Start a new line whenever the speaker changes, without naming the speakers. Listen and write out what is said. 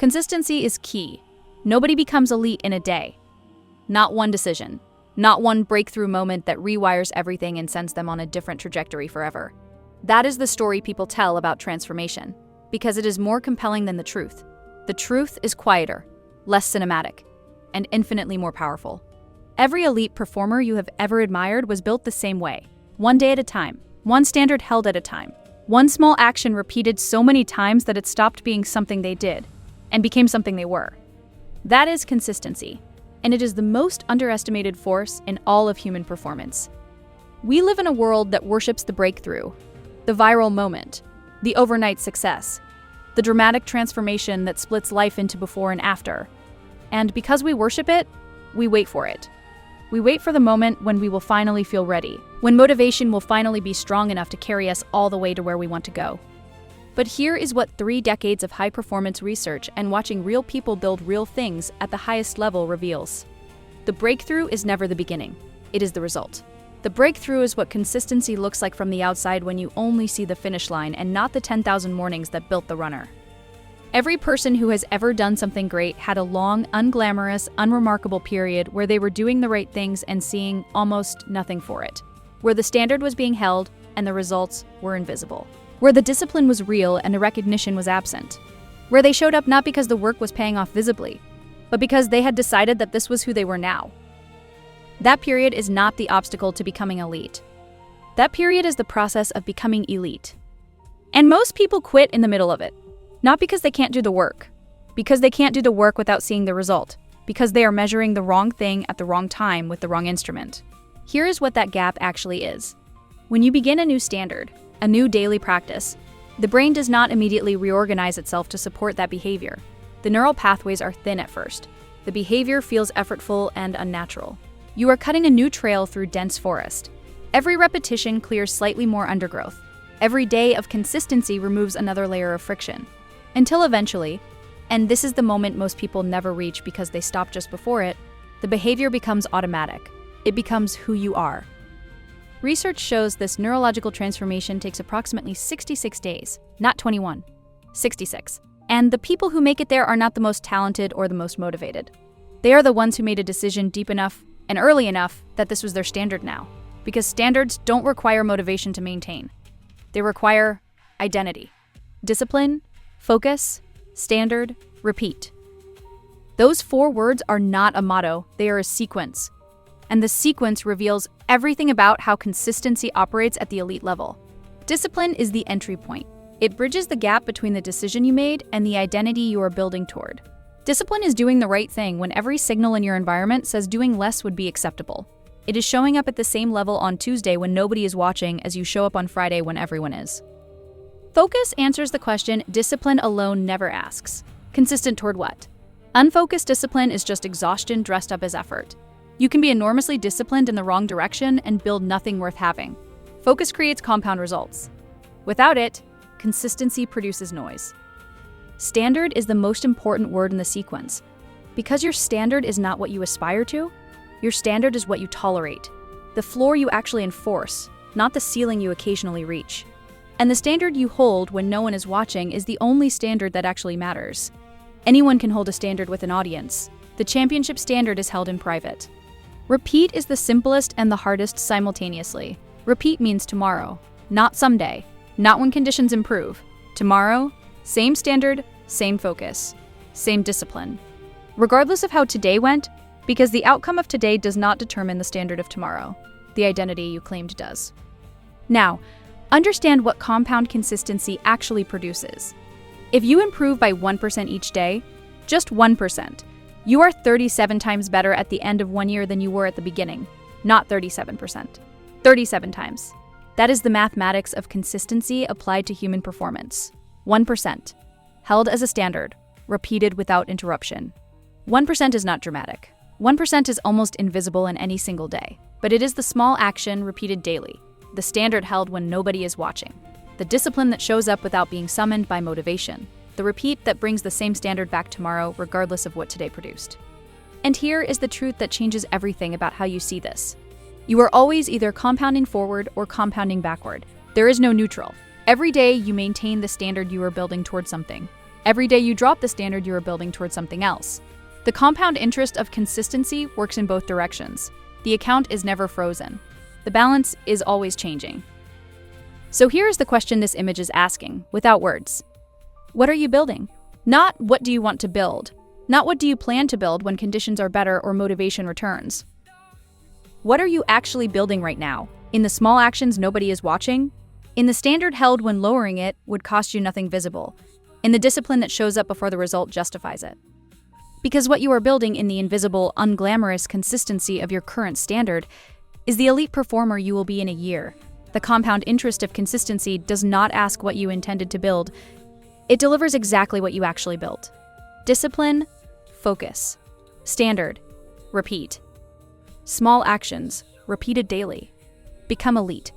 Consistency is key. Nobody becomes elite in a day. Not one decision. Not one breakthrough moment that rewires everything and sends them on a different trajectory forever. That is the story people tell about transformation, because it is more compelling than the truth. The truth is quieter, less cinematic, and infinitely more powerful. Every elite performer you have ever admired was built the same way, one day at a time, one standard held at a time, one small action repeated so many times that it stopped being something they did and became something they were. That is consistency, and it is the most underestimated force in all of human performance. We live in a world that worships the breakthrough, the viral moment, the overnight success, the dramatic transformation that splits life into before and after. And because we worship it, we wait for it. We wait for the moment when we will finally feel ready, when motivation will finally be strong enough to carry us all the way to where we want to go. But here is what 3 decades of high-performance research and watching real people build real things at the highest level reveals. The breakthrough is never the beginning. It is the result. The breakthrough is what consistency looks like from the outside when you only see the finish line and not the 10,000 mornings that built the runner. Every person who has ever done something great had a long, unglamorous, unremarkable period where they were doing the right things and seeing almost nothing for it, where the standard was being held and the results were invisible, where the discipline was real and the recognition was absent, where they showed up not because the work was paying off visibly, but because they had decided that this was who they were now. That period is not the obstacle to becoming elite. That period is the process of becoming elite. And most people quit in the middle of it, not because they can't do the work, because they can't do the work without seeing the result, because they are measuring the wrong thing at the wrong time with the wrong instrument. Here is what that gap actually is. When you begin a new standard, a new daily practice, the brain does not immediately reorganize itself to support that behavior. The neural pathways are thin at first. The behavior feels effortful and unnatural. You are cutting a new trail through dense forest. Every repetition clears slightly more undergrowth. Every day of consistency removes another layer of friction. Until eventually, and this is the moment most people never reach because they stop just before it, the behavior becomes automatic. It becomes who you are. Research shows this neurological transformation takes approximately 66 days, not 21, 66. And the people who make it there are not the most talented or the most motivated. They are the ones who made a decision deep enough and early enough that this was their standard now. Because standards don't require motivation to maintain. They require identity, discipline, focus, standard, repeat. Those 4 words are not a motto, they are a sequence. And the sequence reveals everything about how consistency operates at the elite level. Discipline is the entry point. It bridges the gap between the decision you made and the identity you are building toward. Discipline is doing the right thing when every signal in your environment says doing less would be acceptable. It is showing up at the same level on Tuesday when nobody is watching as you show up on Friday when everyone is. Focus answers the question discipline alone never asks. Consistent toward what? Unfocused discipline is just exhaustion dressed up as effort. You can be enormously disciplined in the wrong direction and build nothing worth having. Focus creates compound results. Without it, consistency produces noise. Standard is the most important word in the sequence. Because your standard is not what you aspire to, your standard is what you tolerate, the floor you actually enforce, not the ceiling you occasionally reach. And the standard you hold when no one is watching is the only standard that actually matters. Anyone can hold a standard with an audience. The championship standard is held in private. Repeat is the simplest and the hardest simultaneously. Repeat means tomorrow, not someday, not when conditions improve. Tomorrow, same standard, same focus, same discipline. Regardless of how today went, because the outcome of today does not determine the standard of tomorrow. The identity you claimed does. Now, understand what compound consistency actually produces. If you improve by 1% each day, just 1%, you are 37 times better at the end of 1 year than you were at the beginning, not 37%. 37 times. That is the mathematics of consistency applied to human performance. 1%, held as a standard, repeated without interruption. 1% is not dramatic. 1% is almost invisible in any single day, but it is the small action repeated daily, the standard held when nobody is watching, the discipline that shows up without being summoned by motivation, the repeat that brings the same standard back tomorrow regardless of what today produced. And here is the truth that changes everything about how you see this. You are always either compounding forward or compounding backward. There is no neutral. Every day you maintain the standard you are building towards something. Every day you drop the standard, you are building towards something else. The compound interest of consistency works in both directions. The account is never frozen. The balance is always changing. So here's the question this image is asking, without words. What are you building? Not what do you want to build. Not what do you plan to build when conditions are better or motivation returns. What are you actually building right now? In the small actions nobody is watching? In the standard held when lowering it would cost you nothing visible? In the discipline that shows up before the result justifies it? Because what you are building in the invisible, unglamorous consistency of your current standard is the elite performer you will be in a year. The compound interest of consistency does not ask what you intended to build. It delivers exactly what you actually built. Discipline, focus. Standard, repeat. Small actions, repeated daily. Become elite.